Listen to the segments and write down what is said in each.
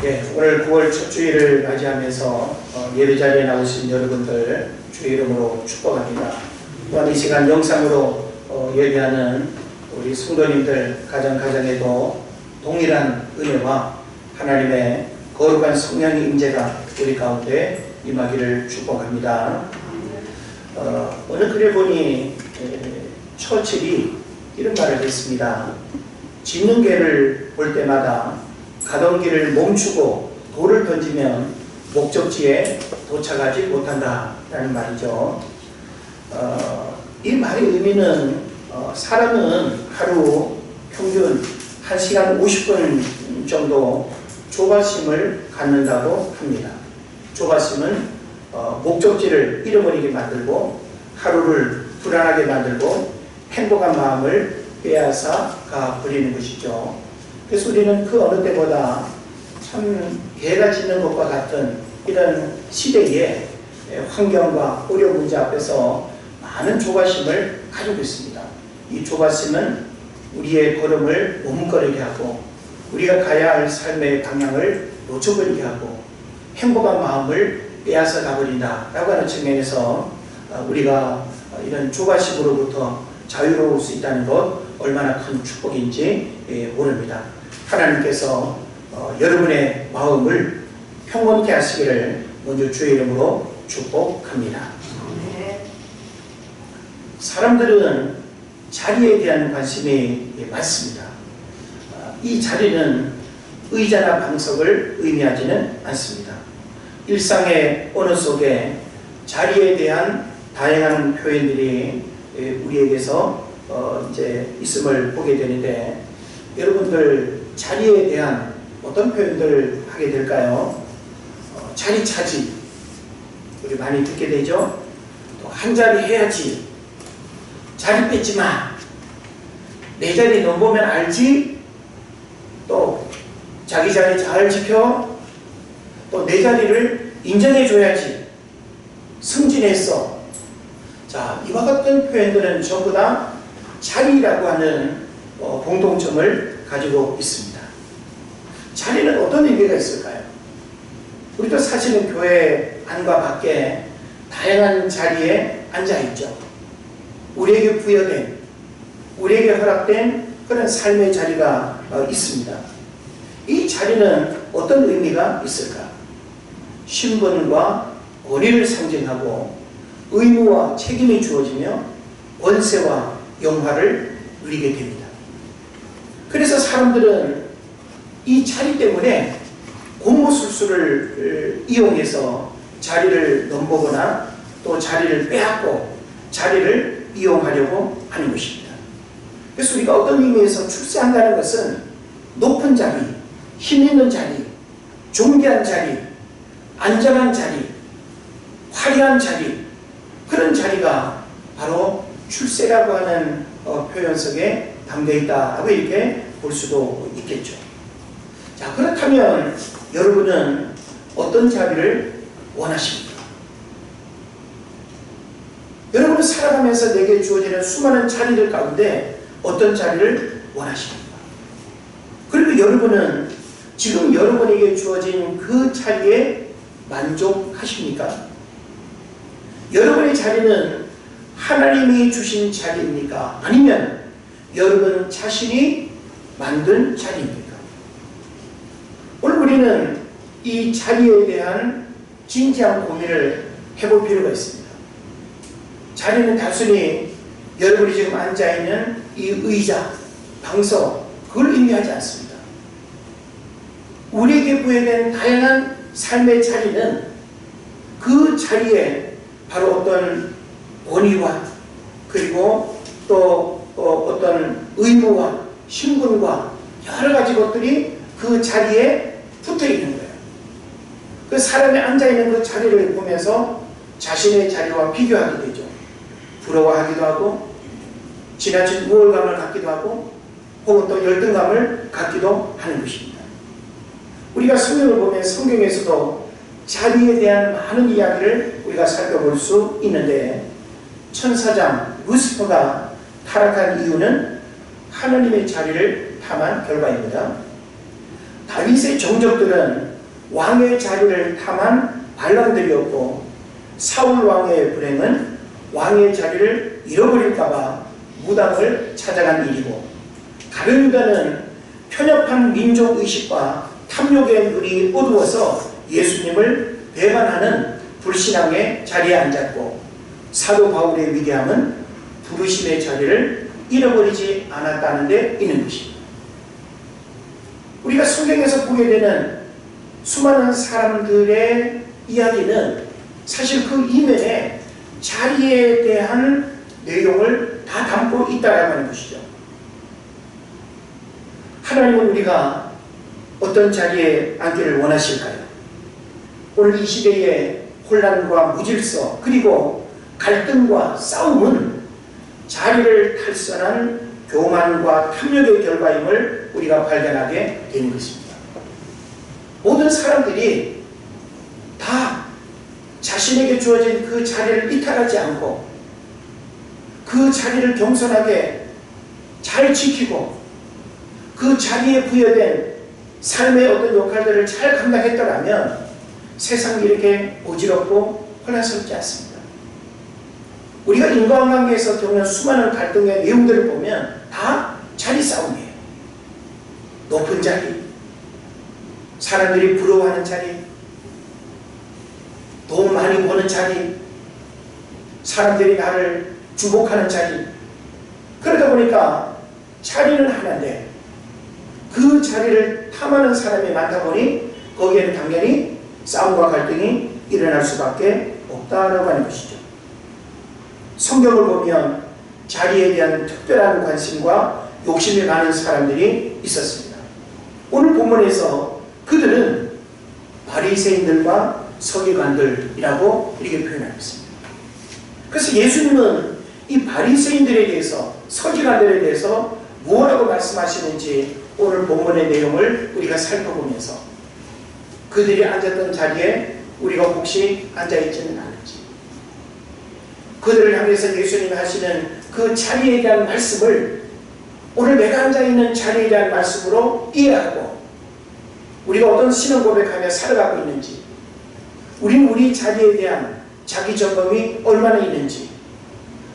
오늘 9월 첫 주일을 맞이하면서 예배 자리에 나오신 여러분들 주의 이름으로 축복합니다. 또한 이 시간 영상으로 예배하는 우리 성도님들 가정가정에도 동일한 은혜와 하나님의 거룩한 성령의 임재가 우리 가운데 임하기를 축복합니다. 오늘 글에 보니 처칠이 이런 말을 했습니다. 짖는 개를 볼 때마다 가던 길을 멈추고 돌을 던지면 목적지에 도착하지 못한다 라는 말이죠. 이 말의 의미는 사람은 하루 평균 1시간 50분 정도 조바심을 갖는다고 합니다. 조바심은 목적지를 잃어버리게 만들고 하루를 불안하게 만들고 행복한 마음을 빼앗아 가버리는 것이죠. 그래서 우리는 그 어느 때보다 참 개가 짖는 것과 같은 이런 시대의 환경과 어려운 문제 앞에서 많은 조바심을 가지고 있습니다. 이 조바심은 우리의 걸음을 머뭇거리게 하고 우리가 가야 할 삶의 방향을 놓쳐버리게 하고 행복한 마음을 빼앗아 가버린다라고 하는 측면에서 우리가 이런 조바심으로부터 자유로울 수 있다는 것 얼마나 큰 축복인지 모릅니다. 하나님께서 여러분의 마음을 평온케 하시기를 먼저 주의 이름으로 축복합니다. 사람들은 자리에 대한 관심이 많습니다. 이 자리는 의자나 방석을 의미하지는 않습니다. 일상의 언어 속에 자리에 대한 다양한 표현들이 우리에게서 이제 있음을 보게 되는데 여러분들 자리에 대한 어떤 표현들을 하게 될까요? 자리 차지 우리 많이 듣게 되죠. 또 한 자리 해야지, 자리 뺏지 마, 내 자리 넘보면 알지, 또 자기 자리 잘 지켜, 또 내 자리를 인정해 줘야지, 승진했어. 자, 이와 같은 표현들은 전부 다 자리라고 하는 공통점을 가지고 있습니다. 자리는 어떤 의미가 있을까요? 우리도 사실은 교회 안과 밖에 다양한 자리에 앉아있죠. 우리에게 부여된, 우리에게 허락된 그런 삶의 자리가 있습니다. 이 자리는 어떤 의미가 있을까? 신분과 권위를 상징하고 의무와 책임이 주어지며 권세와 영화를 누리게 됩니다. 그래서 사람들은 이 자리 때문에 공무술수를 이용해서 자리를 넘보거나 또 자리를 빼앗고 자리를 이용하려고 하는 것입니다. 그래서 우리가 어떤 의미에서 출세한다는 것은 높은 자리, 힘 있는 자리, 존귀한 자리, 안전한 자리, 화려한 자리, 그런 자리가 바로 출세라고 하는 표현 속에 담겨있다고 이렇게 볼 수도 있겠죠. 자, 그렇다면 여러분은 어떤 자리를 원하십니까? 여러분은 살아가면서 내게 주어지는 수많은 자리들 가운데 어떤 자리를 원하십니까? 그리고 여러분은 지금 여러분에게 주어진 그 자리에 만족하십니까? 여러분의 자리는 하나님이 주신 자리입니까? 아니면 여러분 자신이 만든 자리입니까? 오늘 우리는 이 자리에 대한 진지한 고민을 해볼 필요가 있습니다. 자리는 단순히 여러분이 지금 앉아있는 이 의자, 방석, 그걸 의미하지 않습니다. 우리에게 부여된 다양한 삶의 자리는 그 자리에 바로 어떤 권위와 그리고 또 어떤 의무와 신분과 여러 가지 것들이 그 자리에 붙어 있는 거예요. 그 사람이 앉아있는 그 자리를 보면서 자신의 자리와 비교하게 되죠. 부러워하기도 하고 지나친 우월감을 갖기도 하고 혹은 또 열등감을 갖기도 하는 것입니다. 우리가 성경을 보면 성경에서도 자리에 대한 많은 이야기를 우리가 살펴볼 수 있는데 천사장 루시퍼가 타락한 이유는 하나님의 자리를 탐한 결과입니다. 다윗의 정적들은 왕의 자리를 탐한 반란들이었고, 사울 왕의 불행은 왕의 자리를 잃어버릴까봐 무당을 찾아간 일이고, 다른 유다는 편협한 민족의식과 탐욕의 눈이 어두워서 예수님을 배반하는 불신앙의 자리에 앉았고, 사도 바울의 위대함은 부르심의 자리를 잃어버리지 않았다는 데 있는 것입니다. 우리가 성경에서 보게 되는 수많은 사람들의 이야기는 사실 그 이면에 자리에 대한 내용을 다 담고 있다라고 하는 것이죠. 하나님은 우리가 어떤 자리에 앉기를 원하실까요? 오늘 이 시대의 혼란과 무질서 그리고 갈등과 싸움은 자리를 탈선한 교만과 탐욕의 결과임을 우리가 발견하게 되는 것입니다. 모든 사람들이 다 자신에게 주어진 그 자리를 이탈하지 않고 그 자리를 겸손하게 잘 지키고 그 자리에 부여된 삶의 어떤 역할들을 잘 감당했더라면 세상이 이렇게 어지럽고 혼란스럽지 않습니다. 우리가 인간관계에서 겪는 수많은 갈등의 내용들을 보면 다 자리 싸움이에요. 높은 자리, 사람들이 부러워하는 자리, 돈 많이 버는 자리, 사람들이 나를 주목하는 자리. 그러다 보니까 자리는 하나인데 그 자리를 탐하는 사람이 많다 보니 거기에는 당연히 싸움과 갈등이 일어날 수밖에 없다라고 하는 것이죠. 성경을 보면 자리에 대한 특별한 관심과 욕심이 많은 사람들이 있었습니다. 오늘 본문에서 그들은 바리새인들과 서기관들이라고 이렇게 표현하고 있습니다. 그래서 예수님은 이 바리새인들에 대해서 서기관들에 대해서 무엇라고 말씀하시는지 오늘 본문의 내용을 우리가 살펴보면서 그들이 앉았던 자리에 우리가 혹시 앉아있지는 않은지, 그들을 향해서 예수님이 하시는 그 자리에 대한 말씀을 오늘 내가 앉아있는 자리에 대한 말씀으로 이해하고 우리가 어떤 신앙 고백하며 살아가고 있는지, 우리는 우리 자리에 대한 자기 점검이 얼마나 있는지,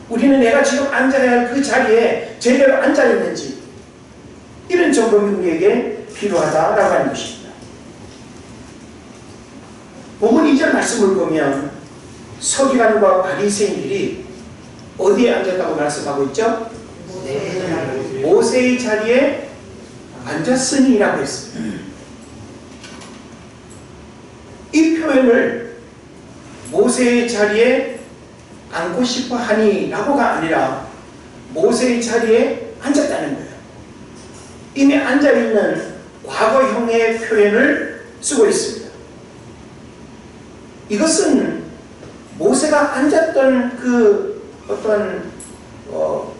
우리는 내가 지금 앉아야 할 그 자리에 제대로 앉아있는지, 이런 점검이 우리에게 필요하다라고 하는 것입니다. 본문 2절 말씀을 보면 서기관과 바리새인들이 어디에 앉았다고 말씀하고 있죠? 모세의 자리에 앉았으니라고 했습니다. 이 표현을 모세의 자리에 앉고 싶어 하니 라고가 아니라 모세의 자리에 앉았다는 거예요. 이미 앉아있는 과거형의 표현을 쓰고 있습니다. 이것은 모세가 앉았던 그 어떤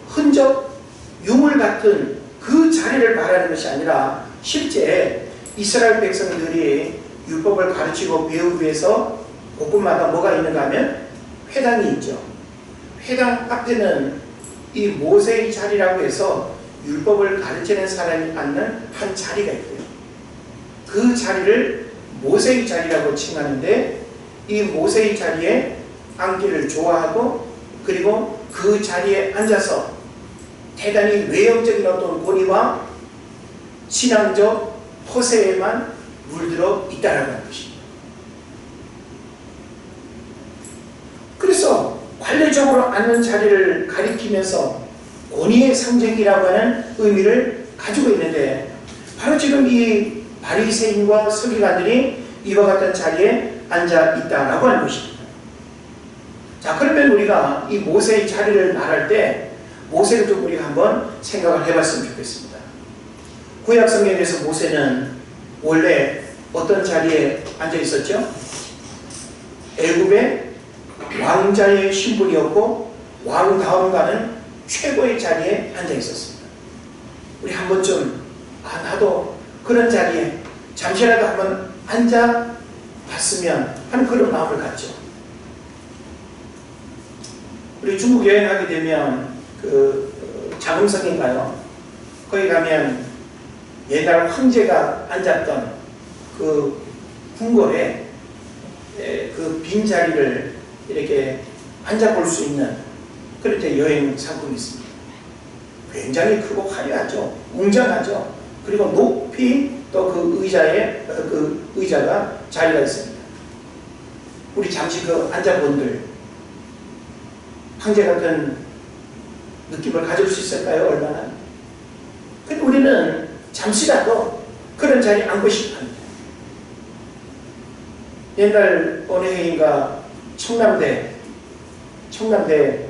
흔적, 유물 같은 그 자리를 말하는 것이 아니라 실제 이스라엘 백성들이 율법을 가르치고 배우기 위해서 곳곳마다 뭐가 있는가 하면 회당이 있죠. 회당 앞에는 이 모세의 자리라고 해서 율법을 가르치는 사람이 앉는 한 자리가 있고요. 그 자리를 모세의 자리라고 칭하는데 이 모세의 자리에 앉기를 좋아하고 그리고 그 자리에 앉아서 대단히 외형적인 어떤 권위와 신앙적 허세에만 물들어 있다라는 것입니다. 그래서 관례적으로 앉는 자리를 가리키면서 권위의 상징이라고 하는 의미를 가지고 있는데 바로 지금 이 바리새인과 서기관들이 이와 같은 자리에 앉아 있다라고 하는 것입니다. 자, 그러면 우리가 이 모세의 자리를 말할 때 모세를 좀 우리가 한번 생각을 해봤으면 좋겠습니다. 구약 성경에서 모세는 원래 어떤 자리에 앉아 있었죠? 애굽의 왕자의 신분이었고 왕 다음 가는 최고의 자리에 앉아 있었습니다. 우리 한 번쯤 나도 그런 자리에 잠시라도 한번 앉아 봤으면 하는 그런 마음을 갖죠. 우리 중국 여행하게 되면 그 자금성인가요? 거기 가면 옛날 황제가 앉았던 그 궁궐에 그 빈자리를 이렇게 앉아볼 수 있는 그런 이제 여행 상품이 있습니다. 굉장히 크고 화려하죠. 웅장하죠. 그리고 높이 또 그 의자에 그 의자가 자리가 있습니다. 우리 잠시 그 앉아본들 황제 같은 느낌을 가질 수 있을까요? 얼마나? 근데 우리는 잠시라도 그런 자리에 앉고 싶어 합니다. 옛날 어느 해인가 청남대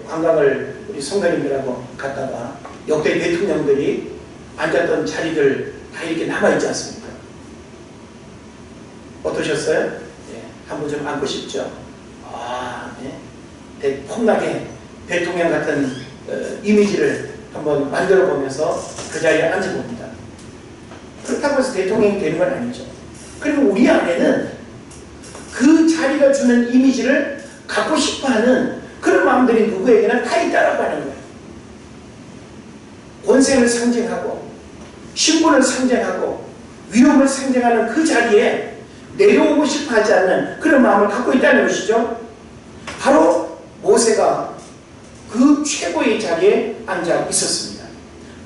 관광을 우리 성도님들하고 갔다가 역대 대통령들이 앉았던 자리들 다 이렇게 남아있지 않습니까? 어떠셨어요? 예, 한번 좀 앉고 싶죠? 네. 폼나게 대통령 같은 이미지를 한번 만들어 보면서 그 자리에 앉아봅니다. 그렇다고 해서 대통령이 되는 건 아니죠. 그리고 우리 안에는 그 자리가 주는 이미지를 갖고 싶어하는 그런 마음들이 누구에게나 다 있다라고 하는 거예요. 권세를 상징하고 신분을 상징하고 위험을 상징하는 그 자리에 내려오고 싶어 하지 않는 그런 마음을 갖고 있다는 것이죠. 바로 모세가 그 최고의 자리에 앉아 있었습니다.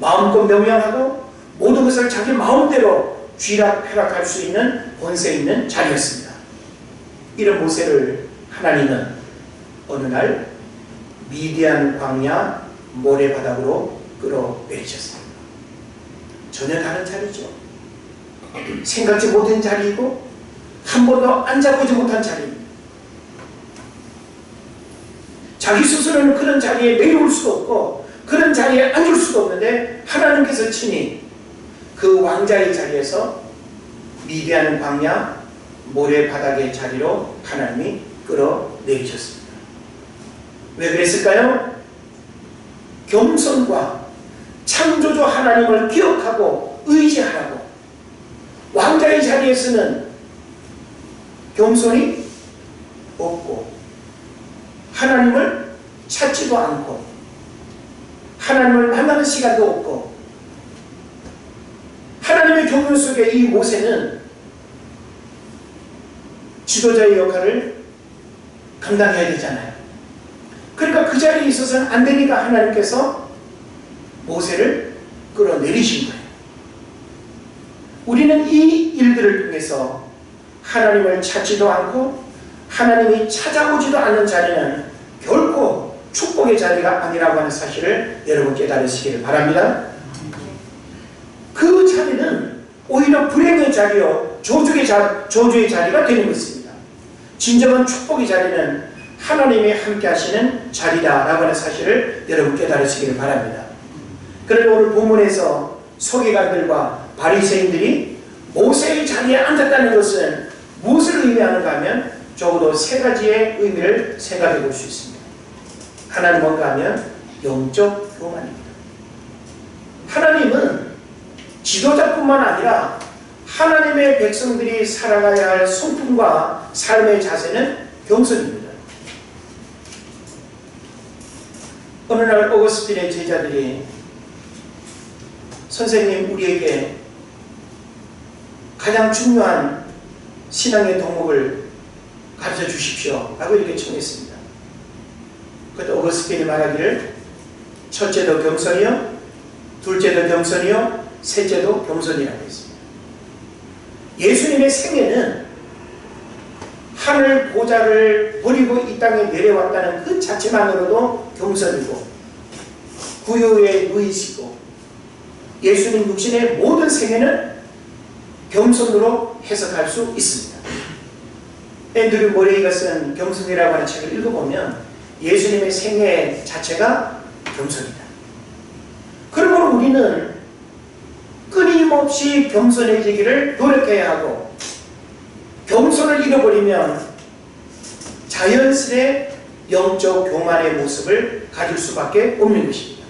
마음껏 명령하고 모든 것을 자기 마음대로 쥐락펴락할 수 있는 권세 있는 자리였습니다. 이런 모세를 하나님은 어느 날 미디안 광야 모래바닥으로 끌어내리셨습니다. 전혀 다른 자리죠. 생각지 못한 자리이고 한 번도 앉아보지 못한 자리입니다. 자기 스스로는 그런 자리에 내려올 수도 없고 그런 자리에 앉을 수도 없는데 하나님께서 친히 그 왕자의 자리에서 미디안 광야 모래바닥의 자리로 하나님이 끌어내리셨습니다. 왜 그랬을까요? 겸손과 창조주 하나님을 기억하고 의지하라고. 왕자의 자리에서는 겸손이 없고 하나님을 찾지도 않고 하나님을 만나는 시간도 없고 하나님의 경륜 속에 이 모세는 지도자의 역할을 감당해야 되잖아요. 그러니까 그 자리에 있어서는 안 되니까 하나님께서 모세를 끌어내리신 거예요. 우리는 이 일들을 통해서 하나님을 찾지도 않고 하나님이 찾아오지도 않는 자리는 결코 축복의 자리가 아니라고 하는 사실을 여러분 깨달으시기를 바랍니다. 그 자리는 오히려 불행의 자리요 저주의 자리가 되는 것입니다. 진정한 축복의 자리는 하나님이 함께 하시는 자리다라고 하는 사실을 여러분 깨달으시기를 바랍니다. 그런데 오늘 본문에서 서기관들과 바리새인들이 모세의 자리에 앉았다는 것은 무엇을 의미하는가 하면 적어도 세 가지의 의미를 생각해 볼 수 있습니다. 하나는 뭔가 하면 영적 교만입니다. 하나님은 지도자뿐만 아니라 하나님의 백성들이 살아가야 할 성품과 삶의 자세는 겸손입니다. 어느 날 어거스틴의 제자들이 선생님 우리에게 가장 중요한 신앙의 덕목을 가르쳐 주십시오 라고 이렇게 청했습니다. 그때 어거스틴이 말하기를 첫째도 겸손이요 둘째도 겸손이요 셋째도 겸손이라고 했습니다. 예수님의 생애는 하늘 보좌를 버리고 이 땅에 내려왔다는 그 자체만으로도 겸손이고 구유에 누이시고 예수님 육신의 모든 생애는 겸손으로 해석할 수 있습니다. 앤드류 모레이가 쓴 겸손이라고 하는 책을 읽어보면 예수님의 생애 자체가 겸손이다. 그러므로 우리는 끊임없이 겸손해지기를 노력해야 하고 겸손을 잃어버리면 자연스레 영적 교만의 모습을 가질 수밖에 없는 것입니다.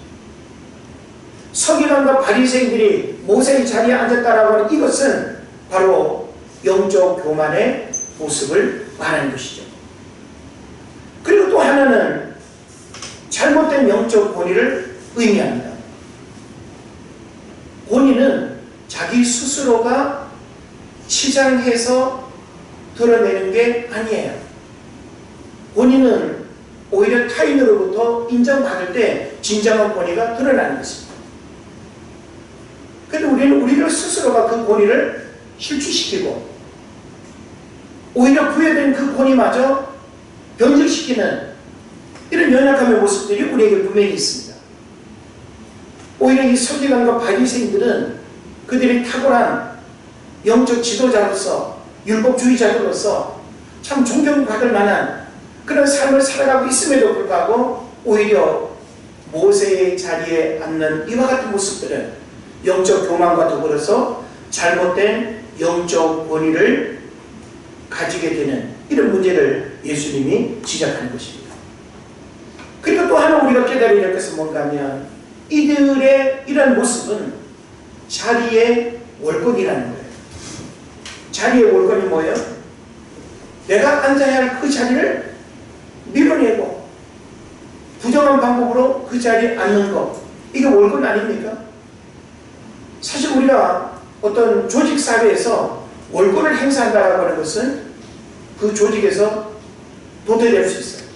서기관과 바리새인들이 모세의 자리에 앉았다라고 하는 이것은 바로 영적 교만의 모습을 말하는 것이죠. 그리고 또 하나는 잘못된 영적 권위를 의미합니다. 권위는 자기 스스로가 치장해서 드러내는 게 아니에요. 본인은 오히려 타인으로부터 인정받을 때 진정한 권위가 드러나는 것입니다. 그런데 우리는 우리를 스스로가 그 권위를 실추시키고 오히려 부여된 그 권위마저 변질시키는 이런 연약함의 모습들이 우리에게 분명히 있습니다. 오히려 이 서기관과 바리새인들은 그들이 탁월한 영적 지도자로서 율법주의자들로서 참 존경받을 만한 그런 삶을 살아가고 있음에도 불구하고 오히려 모세의 자리에 앉는 이와 같은 모습들은 영적 교만과 더불어서 잘못된 영적 권위를 가지게 되는 이런 문제를 예수님이 지적하는 것입니다. 그리고 또 하나 우리가 깨달아야 될 것은 뭔가 하면 이들의 이런 모습은 자리의 월권이라는 거예요. 자리의 월권이 뭐예요? 내가 앉아야 할 그 자리를 밀어내고 부정한 방법으로 그 자리에 앉는 것, 이게 월권 아닙니까? 사실 우리가 어떤 조직 사회에서 월권을 행사한다고 하는 것은 그 조직에서 도태될 수 있어요.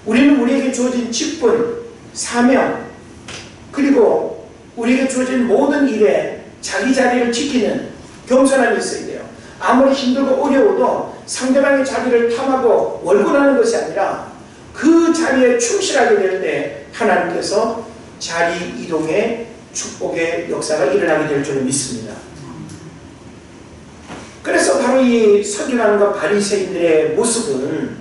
우리는 우리에게 주어진 직분, 사명, 그리고 우리에게 주어진 모든 일에 자기 자리를 지키는 겸손함이 있어야 돼요. 아무리 힘들고 어려워도 상대방의 자리를 탐하고 월권하는 것이 아니라 그 자리에 충실하게 될 때 하나님께서 자리 이동의 축복의 역사가 일어나게 될 줄을 믿습니다. 그래서 바로 이 서기관과 바리새인들의 모습은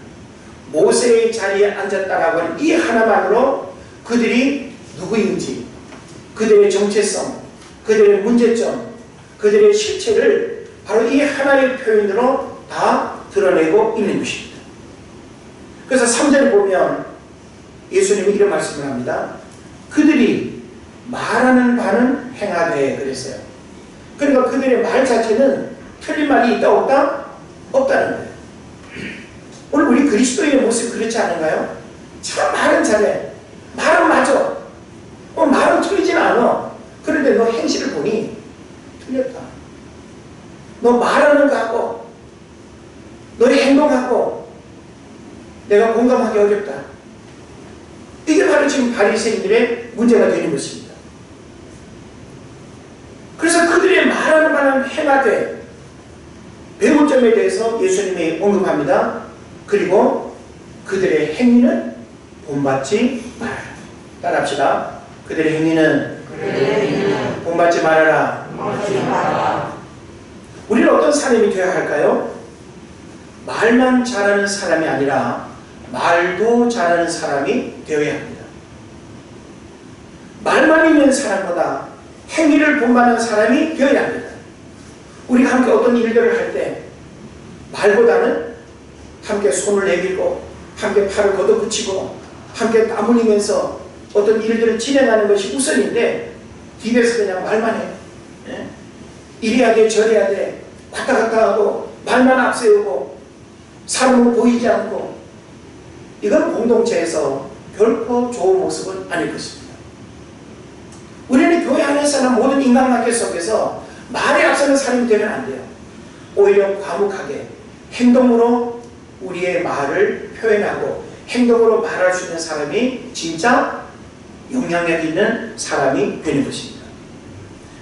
모세의 자리에 앉았다라고 하는 이 하나만으로 그들이 누구인지, 그들의 정체성, 그들의 문제점, 그들의 실체를 바로 이 하나의 표현으로 다 드러내고 있는 것입니다. 그래서 3절에 보면 예수님이 이런 말씀을 합니다. 그들이 말하는 바는 행하되 그랬어요. 그러니까 그들의 말 자체는 틀린 말이 있다 없다? 없다는 거예요. 오늘 우리 그리스도인의 모습이 그렇지 않은가요? 참 말은 잘해. 말은 맞아. 말은 틀리진 않아. 그런데 너 행실을 보니 틀렸다. 너 말하는 거하고 너의 행동하고 내가 공감하기 어렵다. 이게 바로 지금 바리새인들의 문제가 되는 것입니다. 그래서 그들의 말하는 바는 행하되 배울 점에 대해서 예수님이 언급합니다. 그리고 그들의 행위는 본받지 말아라. 따라합시다. 그들의 행위는 본받지 말아라. 우리는 어떤 사람이 되어야 할까요? 말만 잘하는 사람이 아니라 말도 잘하는 사람이 되어야 합니다. 말만 있는 사람보다 행위를 본받는 사람이 되어야 합니다. 우리가 함께 어떤 일들을 할 때 말보다는 함께 손을 내밀고 함께 팔을 걷어붙이고 함께 땀 흘리면서 어떤 일들을 진행하는 것이 우선인데 뒤에서 그냥 말만 해. 예? 이래야 돼 저래야 돼 왔다 갔다 하고 말만 앞세우고 사람은 보이지 않고 이건 공동체에서 결코 좋은 모습은 아닐 것입니다. 우리는 교회 안에서나 모든 인간관계 속에서 말에 앞서는 사람이 되면 안 돼요. 오히려 과묵하게 행동으로 우리의 말을 표현하고 행동으로 말할 수 있는 사람이 진짜 영향력 있는 사람이 되는 것입니다.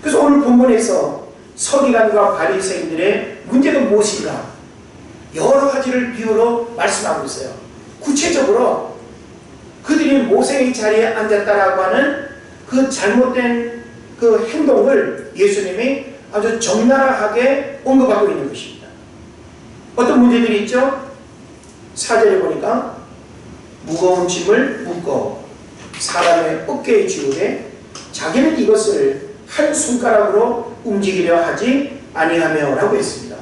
그래서 오늘 본문에서 서기관과 바리새인들의 문제가 무엇인가 여러 가지를 비유로 말씀하고 있어요. 구체적으로 그들이 모세의 자리에 앉았다라고 하는 그 잘못된 그 행동을 예수님이 아주 적나라하게 언급하고 있는 것입니다. 어떤 문제들이 있죠? 4절에 보니까 무거운 짐을 묶어 사람의 어깨에 지우되 자기는 이것을 한 손가락으로 움직이려 하지 아니하며 라고 했습니다.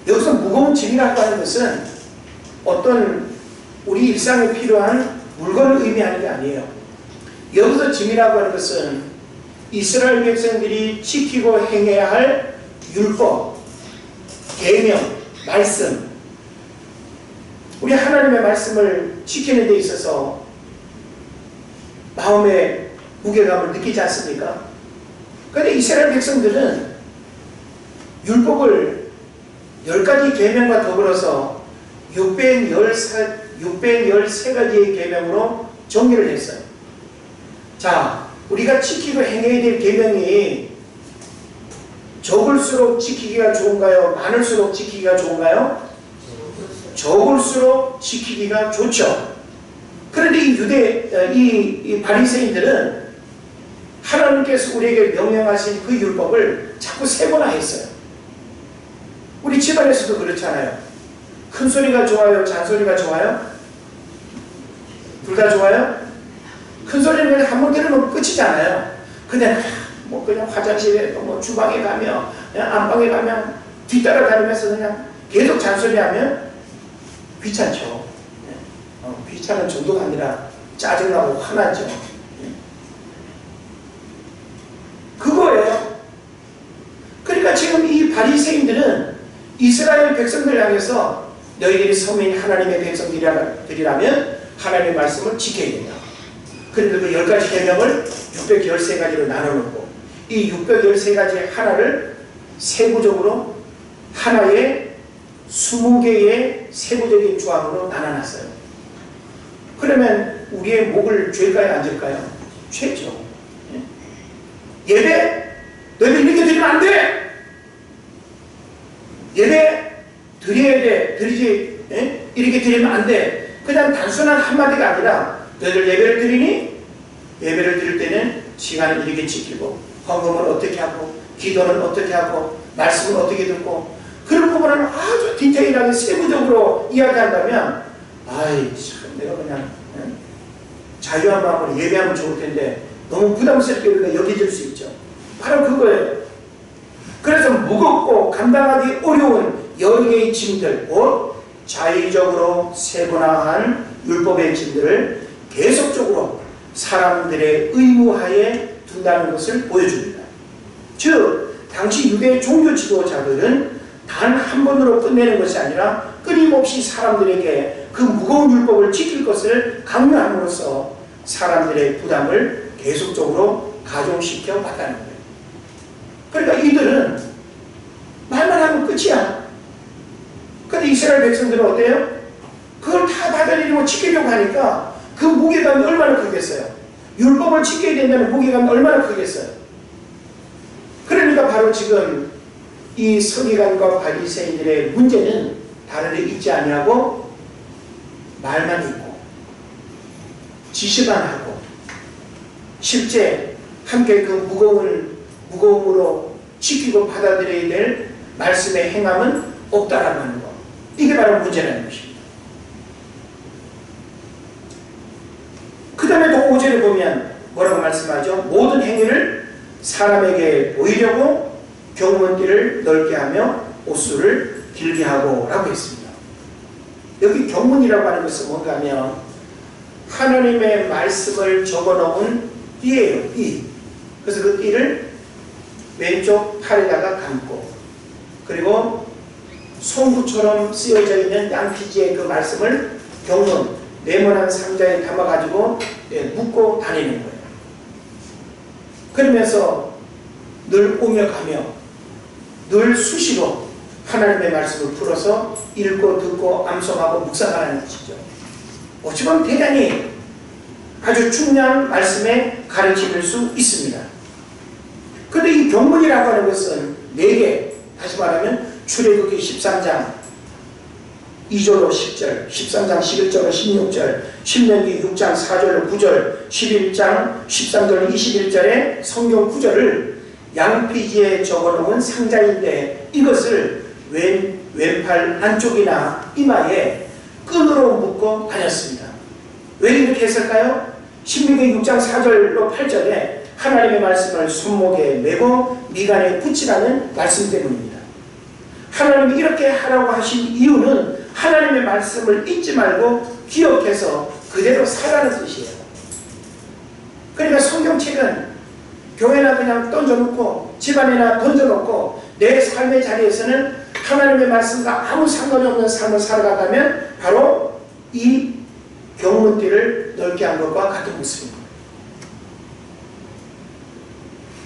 여기서 무거운 짐이라고 하는 것은 어떤 우리 일상에 필요한 물건을 의미하는 게 아니에요. 여기서 짐이라고 하는 것은 이스라엘 백성들이 지키고 행해야 할 율법, 계명, 말씀, 우리 하나님의 말씀을 지키는 데 있어서 마음의 무게감을 느끼지 않습니까? 그런데 이스라엘 백성들은 율법을 10가지 계명과 더불어서 613가지의 계명으로 정리를 했어요. 자, 우리가 지키고 행해야 될 계명이 적을수록 지키기가 좋은가요? 많을수록 지키기가 좋은가요? 적을수록 지키기가 좋죠. 그런데 이 바리새인들은 하나님께서 우리에게 명령하신 그 율법을 자꾸 세거나 했어요. 우리 집안에서도 그렇잖아요. 큰 소리가 좋아요? 잔소리가 좋아요? 둘 다 좋아요? 큰 소리는 한 번 들으면 끝이잖아요. 근데 그냥 화장실에 뭐 주방에 가면 그냥 안방에 가면 뒤따라다니면서 그냥 계속 잔소리하면 귀찮죠. 귀찮은 정도가 아니라 짜증나고 화나죠. 그거예요. 그러니까 지금 이 바리새인들은 이스라엘 백성들 향해서 너희들이 선민 하나님의 백성들이라면 하나님의 말씀을 지켜야 된다. 그런데 그 10가지 계명을 613가지로 나눠놓고 이 613가지 하나를 세부적으로 하나의 20개의 세부적인 조항으로 나눠놨어요. 그러면 우리의 목을 죄일까요? 안 죄일까요? 죄죠. 예배? 너희들 이렇게 드리면 안 돼! 예배 드려야 돼. 드리지. 이렇게 드리면 안 돼. 그냥 단순한 한마디가 아니라 너희들 예배를 드리니? 예배를 드릴 때는 시간을 이렇게 지키고 헌금을 어떻게 하고 기도는 어떻게 하고 말씀을 어떻게 듣고 그런 부분을 아주 디테일하게 세부적으로 이야기한다면 아이 참 내가 그냥 자유한 마음으로 예배하면 좋을 텐데 너무 부담스럽게 우리가 여겨질 수 있죠. 바로 그거예요. 그래서 무겁고 감당하기 어려운 여러 개의 짐들, 곧 자의적으로 세분화한 율법의 짐들을 계속적으로 사람들의 의무하에 둔다는 것을 보여줍니다. 즉, 당시 유대 종교 지도자들은 단 한 번으로 끝내는 것이 아니라 끊임없이 사람들에게 그 무거운 율법을 지킬 것을 강요함으로써 사람들의 부담을 계속적으로 가중시켜 왔다는 거예요. 그러니까 이들은 말만 하면 끝이야. 근데 이스라엘 백성들은 어때요? 그걸 다 받아들이고 지키려고 하니까 그 무게감이 얼마나 크겠어요? 율법을 지켜야 된다는 무게감이 얼마나 크겠어요? 그러니까 바로 지금 이 서기관과 바리새인들의 문제는 다른 데 있지 아니하고 말만 있고 지시만 하고 실제 함께 그 무거움으로 지키고 받아들여야 될 말씀의 행함은 없다라고 하는 것. 이게 바로 문제라는 것입니다. 그 다음에 또 5절에 보면 뭐라고 말씀하죠? 모든 행위를 사람에게 보이려고 경문띠를 넓게 하며 옷수를 길게 하고 라고 했습니다. 여기 경문이라고 하는 것은 뭔가 하면 하나님의 말씀을 적어놓은 띠예요. 띠. 그래서 그 띠를 왼쪽 팔에다가 감고 그리고 송구처럼 쓰여져 있는 양피지의 그 말씀을 경문 네모난 상자에 담아가지고 묶고 다니는 거예요. 그러면서 늘 오며 가며 늘 수시로 하나님의 말씀을 풀어서 읽고 듣고 암송하고 묵상하는 것이죠. 어찌 보면 대단히 아주 중요한 말씀의 가르침일 수 있습니다. 그런데 이 경문이라고 하는 것은 4개, 다시 말하면 출애굽기 13장 2절로 10절, 13장 11절로 16절, 신명기 6장 4절로 9절, 11장 13절로 21절의 성경 구절을 양피지에 적어놓은 상자인데 이것을 왼팔 안쪽이나 이마에 끈으로 묶어 다녔습니다. 왜 이렇게 했을까요? 신명기 6장 4절로 8절에 하나님의 말씀을 손목에 메고 미간에 붙이라는 말씀 때문입니다. 하나님이 이렇게 하라고 하신 이유는 하나님의 말씀을 잊지 말고 기억해서 그대로 살라는 뜻이에요. 그러니까 성경책은 교회나 그냥 던져놓고 집안에나 던져놓고 내 삶의 자리에서는 하나님의 말씀과 아무 상관이 없는 삶을 살아가다면 바로 이 경문띠를 넓게 한 것과 같은 모습입니다.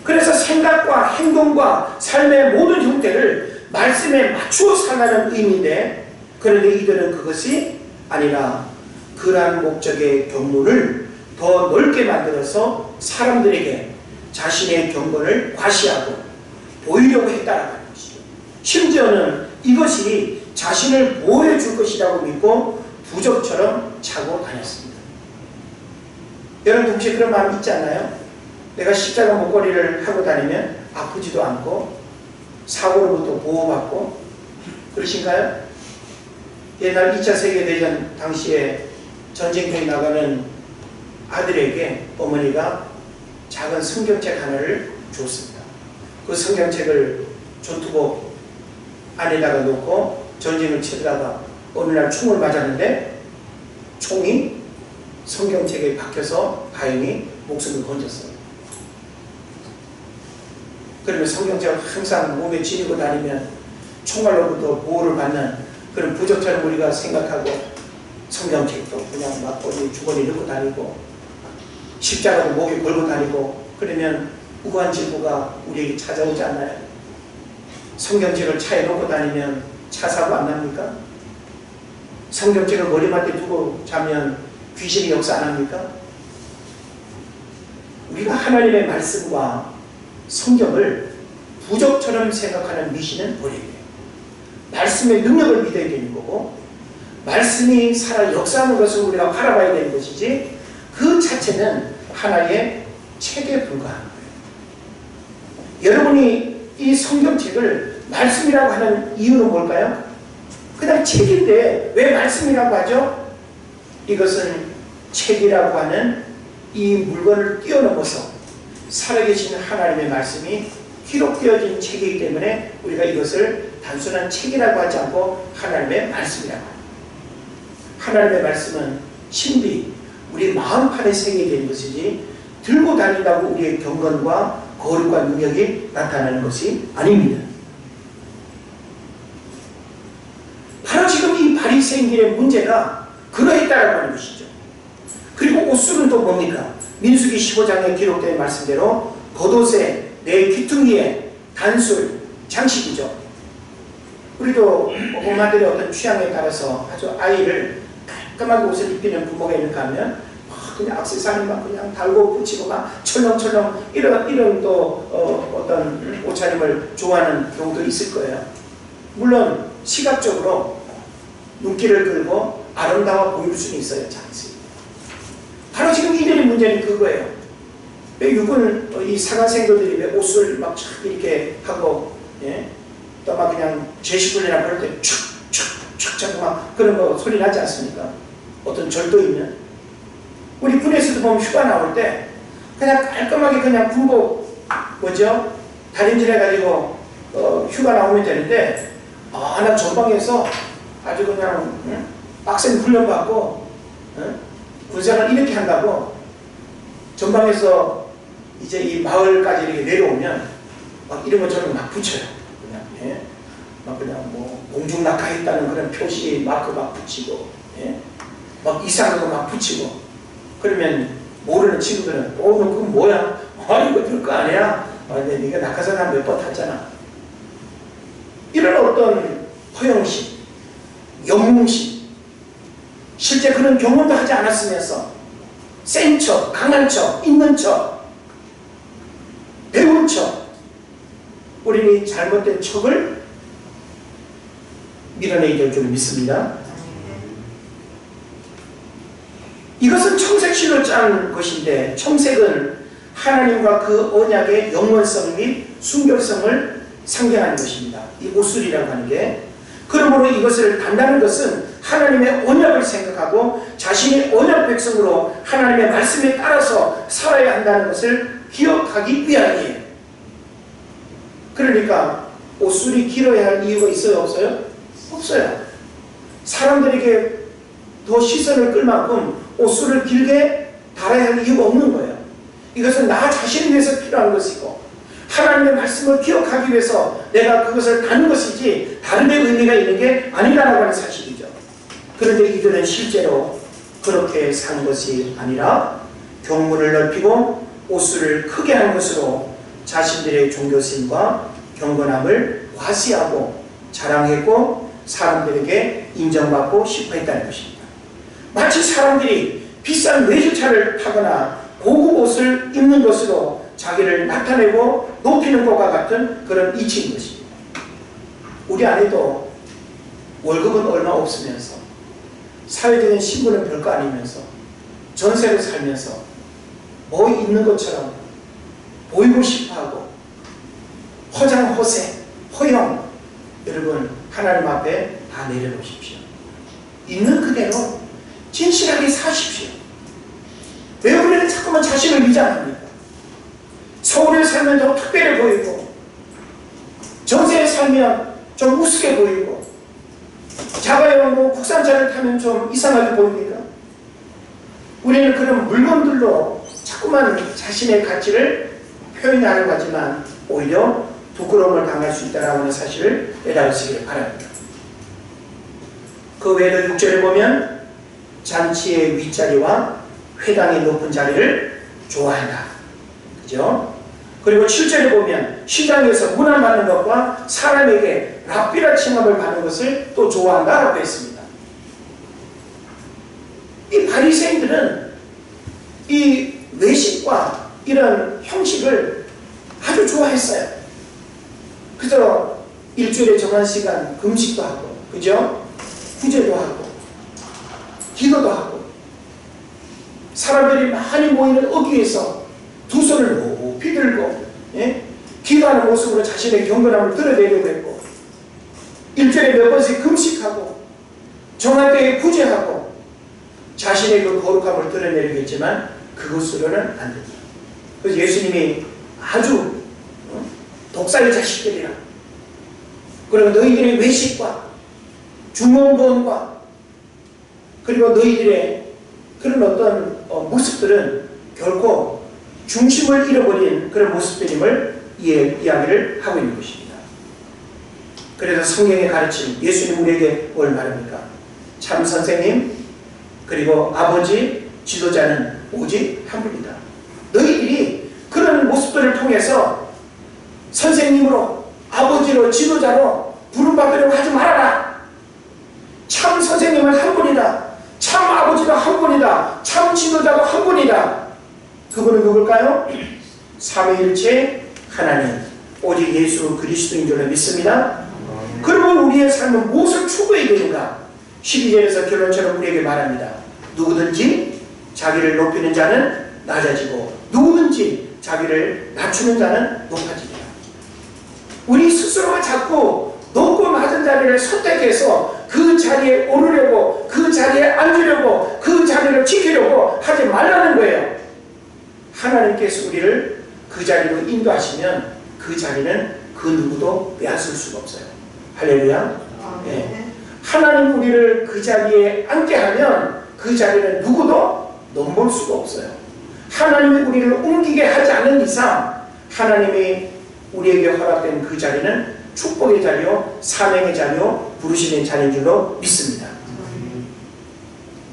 그래서 생각과 행동과 삶의 모든 형태를 말씀에 맞추어 살라는 의미인데, 그런데 이들은 그것이 아니라 그러한 목적의 경륜을 더 넓게 만들어서 사람들에게 자신의 경건을 과시하고 보이려고 했다라고 하는 것이죠. 심지어는 이것이 자신을 보호해 줄 것이라고 믿고 부적처럼 차고 다녔습니다. 여러분 혹시 그런 마음 있지 않나요? 내가 십자가 목걸이를 하고 다니면 아프지도 않고 사고로부터 보호받고 그러신가요? 옛날 2차 세계대전 당시에 전쟁터에 나가는 아들에게 어머니가 작은 성경책 하나를 줬습니다. 그 성경책을 전투복 안에다가 놓고 전쟁을 치다가 어느 날 총을 맞았는데 총이 성경책에 박혀서 다행히 목숨을 건졌어요. 그러면 성경책을 항상 몸에 지니고 다니면 총알로부터 보호를 받는 그런 부적처럼 우리가 생각하고 성경책도 그냥 막 어디 주머니 넣고 다니고 십자가도 목에 걸고 다니고 그러면 우한 질고가 우리에게 찾아오지 않나요? 성경책을 차에 놓고 다니면 차 사고 안 납니까? 성경책을 머리맡에 두고 자면 귀신이 역사 안 합니까? 우리가 하나님의 말씀과 성경을 부적처럼 생각하는 미신은 버려야 돼요. 말씀의 능력을 믿어야 되는 거고 말씀이 살아 역사하는 것을 우리가 바라봐야 되는 것이지 그 자체는 하나의 책에 불과한 거예요. 여러분이 이 성경책을 말씀이라고 하는 이유는 뭘까요? 그냥 책인데 왜 말씀이라고 하죠? 이것은 책이라고 하는 이 물건을 뛰어넘어서 살아계신 하나님의 말씀이 기록되어진 책이기 때문에 우리가 이것을 단순한 책이라고 하지 않고 하나님의 말씀이라고 합니다. 하나님의 말씀은 신비, 우리 마음판에 새겨진 것이지 들고 다닌다고 우리의 경건과 거룩과 능력이 나타나는 것이 아닙니다. 바로 지금 이 바리새인들의 문제가 그러했다라고 하는 것이죠. 그리고 옷술은 또 뭡니까? 민수기 15장에 기록된 말씀대로 겉옷에 내 귀퉁이에 단술, 장식이죠. 우리도 엄마들의 어떤 취향에 따라서 아주 아이를 깔끔하게 옷을 입히는 부모가 있는가 하면 그냥 액세서리만 그냥 달고 붙이고 막 철렁철렁 이런 또 어떤 옷차림을 좋아하는 경우도 있을 거예요. 물론 시각적으로 눈길을 끌고 아름다워 보일 수는 있어요. 장식. 바로 지금 이들의 문제는 그거예요. 왜 육은 이 사관생도들이 왜 옷을 막 이렇게 하고 또 막 그냥 제시군이나 그럴 때 촥촥촥 자고 막 그런 거 소리 나지 않습니까? 어떤 절도 있는 우리 군에서도 보면 휴가 나올 때 그냥 깔끔하게 그냥 군복 뭐죠? 다림질 해가지고 휴가 나오면 되는데 나 전방에서 아주 그냥 빡센 훈련 받고 군생활 이렇게 한다고 전방에서 이제 이 마을까지 이렇게 내려오면 막 이런 것처럼 막 붙여요. 그냥 막 그냥 뭐 공중 낙하했다는 그런 표시 마크 막 붙이고 막 이상한 거 막 붙이고 그러면 모르는 친구들은 너 그건 뭐야? 이거 별거 아니야. 근데 네가 낙하산 한 몇 번 탔잖아. 이런 어떤 허영심, 영웅심, 실제 그런 경험도 하지 않았으면서 센 척, 강한 척, 있는 척, 배운 척, 우리는 이 잘못된 척을 밀어내야 될 줄 믿습니다. 이것은 청색실로 짠 것인데 청색은 하나님과 그 언약의 영원성 및 순결성을 상징하는 것입니다. 이 옷술이라고 하는 게. 그러므로 이것을 단다는 것은 하나님의 언약을 생각하고 자신의 언약 백성으로 하나님의 말씀에 따라서 살아야 한다는 것을 기억하기 위함이에요. 그러니까 옷술이 길어야 할 이유가 있어요? 없어요? 없어요. 사람들에게 더 시선을 끌 만큼 옷술을 길게 달아야 할 이유가 없는 거예요. 이것은 나 자신을 위해서 필요한 것이고 하나님의 말씀을 기억하기 위해서 내가 그것을 다는 것이지 다른 데 의미가 있는 게 아니라고 하는 사실이죠. 그런데 이들은 실제로 그렇게 산 것이 아니라 경문을 넓히고 옷술을 크게 한 것으로 자신들의 종교심과 경건함을 과시하고 자랑했고 사람들에게 인정받고 싶어 했다는 것입니다. 마치 사람들이 비싼 외제차를 타거나 고급 옷을 입는 것으로 자기를 나타내고 높이는 것과 같은 그런 이치인 것입니다. 우리 안에도 월급은 얼마 없으면서 사회적인 신분은 별거 아니면서 전세를 살면서 뭐 있는 것처럼 보이고 싶어하고 허장허세, 허영, 여러분 하나님 앞에 다 내려놓으십시오. 있는 그대로 진실하게 사십시오. 왜 우리는 자꾸만 자신을 위장합니까? 서울에 살면 더 특별해 보이고 전세에 살면 좀 우습게 보이고 자가용 뭐 국산차를 타면 좀 이상하게 보입니까? 우리는 그런 물건들로 자꾸만 자신의 가치를 표현하려고 하지만 오히려 부끄러움을 당할 수 있다는 사실을 깨달으시길 바랍니다. 그 외에도 6절에 보면 잔치의 윗자리와 회당의 높은 자리를 좋아한다. 그죠? 그리고 7절에 보면 시장에서 문안받는 것과 사람에게 랍비라 칭함을 받는 것을 또 좋아한다라고 했습니다. 이 바리새인들은 이 외식과 이런 형식을 아주 좋아했어요. 그래서 일주일에 정한 시간 금식도 하고, 그죠? 구제도 하고, 기도도 하고, 사람들이 많이 모이는 어귀에서 두 손을 높이 들고, 예? 기도하는 모습으로 자신의 경건함을 드러내려고 했고, 일주일에 몇 번씩 금식하고, 정한 때에 구제하고, 자신의 그 거룩함을 드러내려고 했지만, 그것으로는 안 됩니다. 그래서 예수님이 아주 독사의 자식들이라, 그리고 너희들의 외식과 주몽돈과 그리고 너희들의 그런 어떤 모습들은 결코 중심을 잃어버린 그런 모습들임을 이야기를 하고 있는 것입니다. 그래서 성경의 가르침, 예수님 우리에게 뭘 말합니까? 참 선생님 그리고 아버지 지도자는 오직 한 분이다. 너희들이 그런 모습들을 통해서 선생님으로 아버지로 지도자로 부름받으려고 하지 말아라. 참 선생님은 한 분이다. 참 아버지가 한 분이다. 참 지도자가 한 분이다. 그분은 누굴까요? 삼위일체 하나님 오직 예수 그리스도인 줄로 믿습니다. 그러면 우리의 삶은 무엇을 추구해야 되는가? 12절에서 결론처럼 우리에게 말합니다. 누구든지 자기를 높이는 자는 낮아지고 누구든지 자기를 낮추는 자는 높아지리라. 우리 스스로가 자꾸 높고 낮은 자리를 선택해서 그 자리에 오르려고, 그 자리에 앉으려고, 그 자리를 지키려고 하지 말라는 거예요. 하나님께서 우리를 그 자리로 인도하시면 그 자리는 그 누구도 빼앗을 수가 없어요. 할렐루야. 네. 하나님 우리를 그 자리에 앉게 하면 그 자리는 누구도 넘볼 수가 없어요. 하나님이 우리를 옮기게 하지 않는 이상 하나님이 우리에게 허락된 그 자리는 축복의 자리요, 사명의 자리요, 부르심의 자리인 줄로 믿습니다.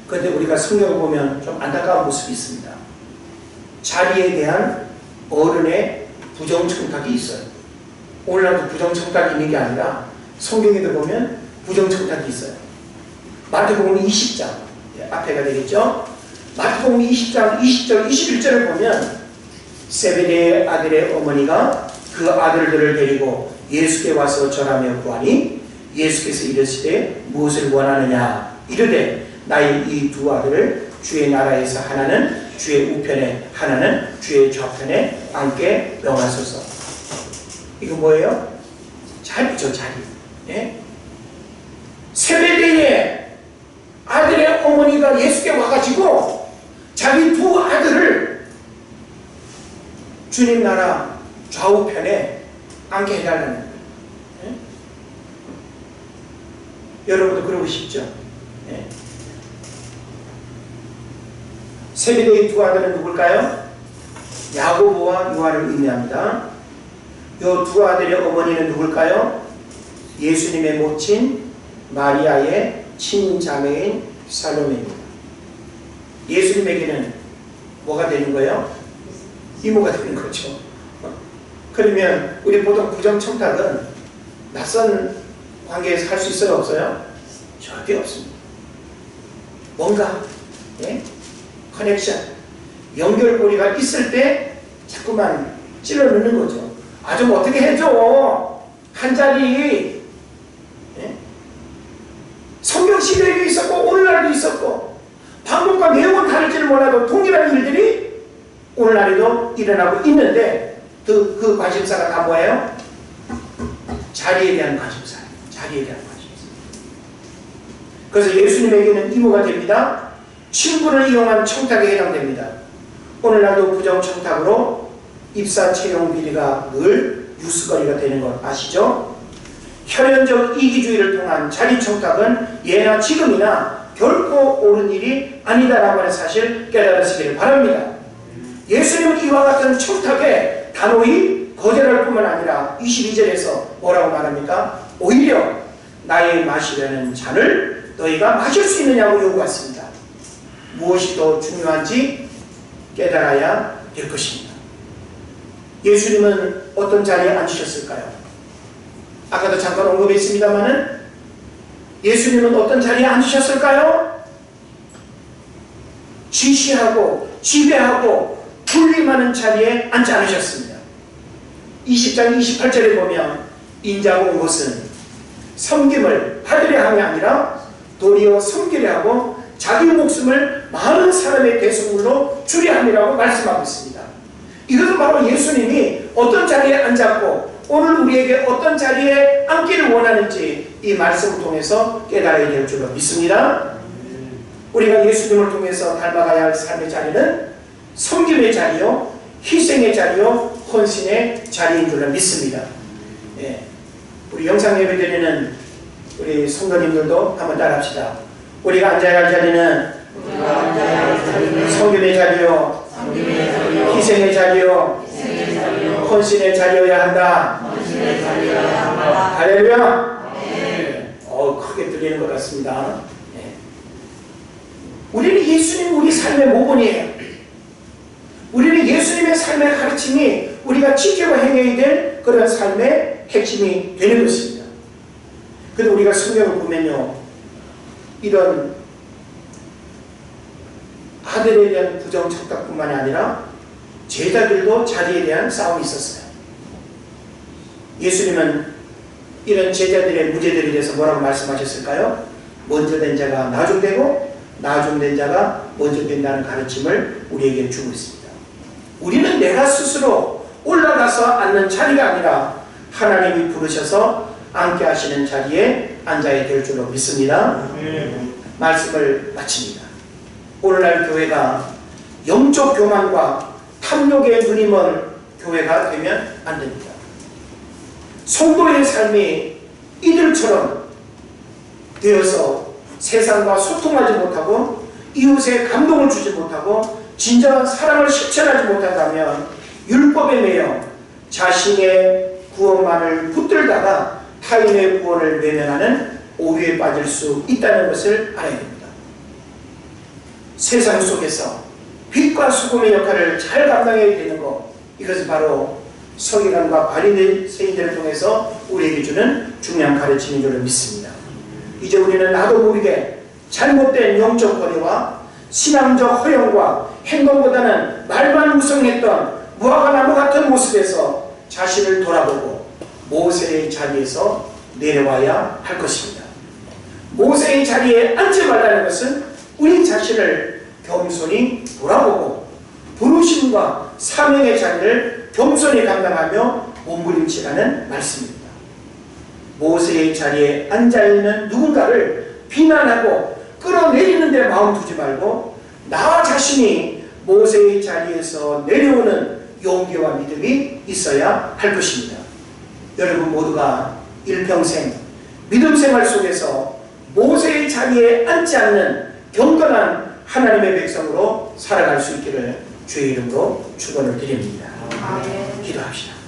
그런데 우리가 성경을 보면 좀 안타까운 모습이 있습니다. 자리에 대한 어른의 부정청탁이 있어요. 오늘날도 부정청탁이 있는 게 아니라 성경에도 보면 부정청탁이 있어요. 마태복음 20장 앞에가 되겠죠. 마태복음 20장 20절 21절을 보면 세베대의 아들의 어머니가 그 아들들을 데리고 예수께 와서 절하며 구하니 예수께서 이르시되 무엇을 원하느냐 이르되 나의 이 두 아들을 주의 나라에서 하나는 주의 우편에 하나는 주의 좌편에 앉게 명하소서. 이거 뭐예요? 자리죠, 자리. 예? 세베대의 아들의 어머니가 예수께 와가지고 자기 두 아들을 주님 나라 좌우편에 앉게 해달라는 거예요. 예? 여러분도 그러고 싶죠? 예? 세베대의 두 아들은 누굴까요? 야고보와 요한을 의미합니다. 이 두 아들의 어머니는 누굴까요? 예수님의 모친 마리아의 친자매인 살로메입니다. 예수님에게는 뭐가 되는 거예요? 이모가 되는 거죠. 그러면 우리 보통 부정청탁은 낯선 관계에서 할 수 있어요? 없어요? 절대 없습니다. 뭔가 커넥션, 연결고리가 있을 때 자꾸만 찔러 넣는 거죠. 아, 좀 어떻게 해줘. 한 자리. 성경 시대에도 있었고 오늘날도 있었고 방법과 내용은 다를지는 몰라도 동일한 일들이 오늘날에도 일어나고 있는데 그 관심사가 다 뭐예요? 자리에 대한 관심사예요. 자리에 대한 관심사. 그래서 예수님에게는 의무가 됩니다. 친분을 이용한 청탁에 해당됩니다. 오늘날도 부정청탁으로 입사 채용 비리가 늘 뉴스거리가 되는 것 아시죠? 혈연적 이기주의를 통한 자리 청탁은 예나 지금이나 결코 옳은 일이 아니다라고 하는 사실 깨달으시기를 바랍니다. 예수님은 이와 같은 청탁에 단호히 거절할 뿐만 아니라 22절에서 뭐라고 말합니까? 오히려 나의 마시려는 잔을 너희가 마실 수 있느냐고 요구했습니다. 무엇이 더 중요한지 깨달아야 될 것입니다. 예수님은 어떤 자리에 앉으셨을까요? 아까도 잠깐 언급했습니다마는 예수님은 어떤 자리에 앉으셨을까요? 지시하고 지배하고 군림하는 자리에 앉지 않으셨습니다. 20장 28절에 보면 인자가 온 것은 섬김을 받으려 함이 아니라 도리어 섬기려 하고 자기 목숨을 많은 사람의 대속물로 주려 함이라고 말씀하고 있습니다. 이것은 바로 예수님이 어떤 자리에 앉았고 오늘 우리에게 어떤 자리에 앉기를 원하는지 이 말씀을 통해서 깨달아야 될 줄로 믿습니다. 우리가 예수님을 통해서 닮아가야 할 삶의 자리는 섬김의 자리요, 희생의 자리요, 헌신의 자리인 줄로 믿습니다. 우리 영상 예배 드리는 우리 성도님들도 한번 따라합시다. 우리가 앉아야 할 자리는 섬김의 자리요, 희생의 자리요, 헌신의 자리여야 한다. 할렐루야. 크게 들리는 것 같습니다. 우리는 예수님 우리 삶의 모본이에요. 우리는 예수님의 삶의 가르침이 우리가 지키고 행해야 될 그런 삶의 핵심이 되는 것입니다. 그런데 우리가 성경을 보면요, 이런 아들에 대한 부정청탁뿐만이 아니라 제자들도 자리에 대한 싸움이 있었어요. 예수님은 이런 제자들의 문제들에 대해서 뭐라고 말씀하셨을까요? 먼저 된 자가 나중되고 나중된 자가 먼저 된다는 가르침을 우리에게 주고 있습니다. 우리는 내가 스스로 올라가서 앉는 자리가 아니라 하나님이 부르셔서 앉게 하시는 자리에 앉아야 될 줄로 믿습니다. 말씀을 마칩니다. 오늘날 교회가 영적 교만과 탐욕의 눈이 먼 교회가 되면 안 됩니다. 성도의 삶이 이들처럼 되어서 세상과 소통하지 못하고 이웃에 감동을 주지 못하고 진정한 사랑을 실천하지 못한다면 율법에 매여 자신의 구원만을 붙들다가 타인의 구원을 외면하는 오류에 빠질 수 있다는 것을 알아야 됩니다. 세상 속에서 빛과 소금의 역할을 잘 감당해야 되는 것, 이것은 바로 서기관과 바리새인들을 통해서 우리에게 주는 중요한 가르침인 줄 믿습니다. 이제 우리는 나도 모르게 잘못된 영적 권위와 신앙적 허영과 행동보다는 말만 무성했던 무화과나무 같은 모습에서 자신을 돌아보고 모세의 자리에서 내려와야 할 것입니다. 모세의 자리에 앉지 말라는 것은 우리 자신을 겸손히 돌아보고 부르심과 사명의 자리를 겸손히 감당하며 몸부림치라는 말씀입니다. 모세의 자리에 앉아있는 누군가를 비난하고 끌어내리는 데 마음 두지 말고 나 자신이 모세의 자리에서 내려오는 용기와 믿음이 있어야 할 것입니다. 여러분 모두가 일평생 믿음 생활 속에서 모세의 자리에 앉지 않는 경건한 하나님의 백성으로 살아갈 수 있기를 주의 이름으로 축원을 드립니다. 기도합시다.